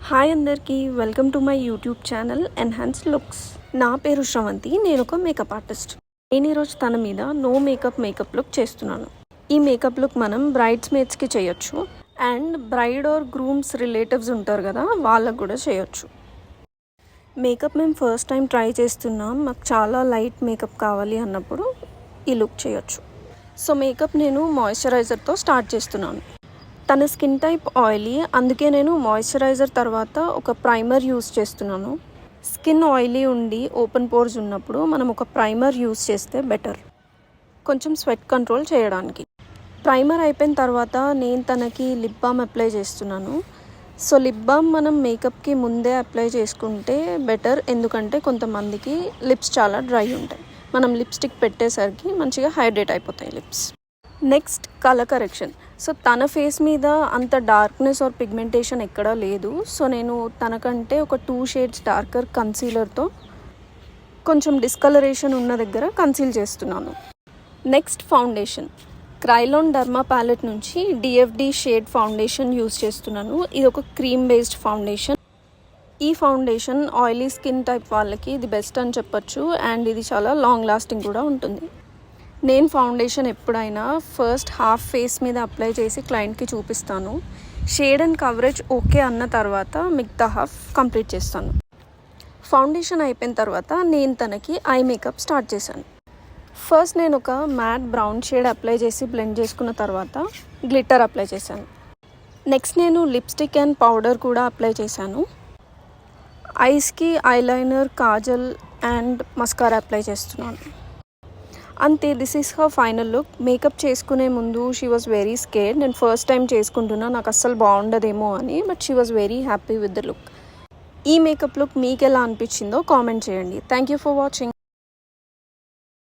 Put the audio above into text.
Hi అందరికీ, welcome to my YouTube channel enhance looks. నా పేరు శ్రవంతి, నేను ఒక మేకప్ ఆర్టిస్ట్. నేను ఈరోజు తన మీద నో మేకప్ లుక్ చేస్తున్నాను. ఈ మేకప్ లుక్ మనం బ్రైడ్స్మేడ్స్కి చేయొచ్చు and bride or grooms relatives ఉంటారు కదా, వాళ్ళకు కూడా చేయొచ్చు. మేకప్ మేము ఫస్ట్ టైం ట్రై చేస్తున్నాం, మాకు చాలా లైట్ మేకప్ కావాలి అన్నప్పుడు ఈ లుక్ చేయొచ్చు. సో మేకప్ నేను మాయిశ్చరైజర్తో స్టార్ట్ చేస్తున్నాను. తన స్కిన్ టైప్ ఆయిలీ, అందుకే నేను మాయిశ్చరైజర్ తర్వాత ఒక ప్రైమర్ యూస్ చేస్తున్నాను. స్కిన్ ఆయిలీ ఉండి ఓపెన్ పోర్స్ ఉన్నప్పుడు మనం ఒక ప్రైమర్ యూస్ చేస్తే బెటర్, కొంచెం స్వెట్ కంట్రోల్ చేయడానికి. ప్రైమర్ అయిపోయిన తర్వాత నేను తనకి లిప్ బామ్ అప్లై చేస్తున్నాను. సో లిప్ బామ్ మనం మేకప్కి ముందే అప్లై చేసుకుంటే బెటర్, ఎందుకంటే కొంతమందికి లిప్స్ చాలా డ్రై ఉంటాయి. మనం లిప్స్టిక్ పెట్టేసరికి మంచిగా హైడ్రేట్ అయిపోతాయి lips. Next colour correction. So తన ఫేస్ మీద అంత డార్క్నెస్ ఆర్ పిగ్మెంటేషన్ ఎక్కడా లేదు. సో నేను తనకంటే ఒక 2 షేడ్స్ డార్కర్ కన్సీలర్తో కొంచెం డిస్కలరేషన్ ఉన్న దగ్గర కన్సీల్ చేస్తున్నాను. Next foundation. Kryolan derma palette నుంచి డిఎఫ్డి షేడ్ ఫౌండేషన్ యూస్ చేస్తున్నాను. ఇది ఒక క్రీమ్ బేస్డ్ ఫౌండేషన్. ఈ ఫౌండేషన్ ఆయిలీ స్కిన్ టైప్ వాళ్ళకి ఇది బెస్ట్ అని చెప్పొచ్చు అండ్ ఇది చాలా లాంగ్ లాస్టింగ్ కూడా ఉంటుంది. నేను ఫౌండేషన్ ఎప్పుడైనా ఫస్ట్ హాఫ్ ఫేస్ మీద అప్లై చేసి క్లయింట్కి చూపిస్తాను. షేడ్ అండ్ కవరేజ్ ఓకే అన్న తర్వాత మిగతా హాఫ్ కంప్లీట్ చేస్తాను. ఫౌండేషన్ అయిపోయిన తర్వాత నేను తనకి ఐ మేకప్ స్టార్ట్ చేశాను. ఫస్ట్ నేను ఒక మ్యాట్ బ్రౌన్ షేడ్ అప్లై చేసి బ్లెండ్ చేసుకున్న తర్వాత గ్లిట్టర్ అప్లై చేశాను. నెక్స్ట్ నేను లిప్స్టిక్ అండ్ పౌడర్ కూడా అప్లై చేశాను. ఐస్కి eyeliner, kajal and mascara apply చేస్తున్నాను. అంతే, this is her final look. Makeup చేసుకునే ముందు షీ వాజ్ వెరీ స్కేర్డ్. నేను ఫస్ట్ టైం చేసుకుంటున్నా, నాకు అస్సలు బాగుండదేమో అని, but she was very happy with the look. ఈ మేకప్ లుక్ మీకు ఎలా అనిపించిందో కామెంట్ చేయండి. Thank you for watching.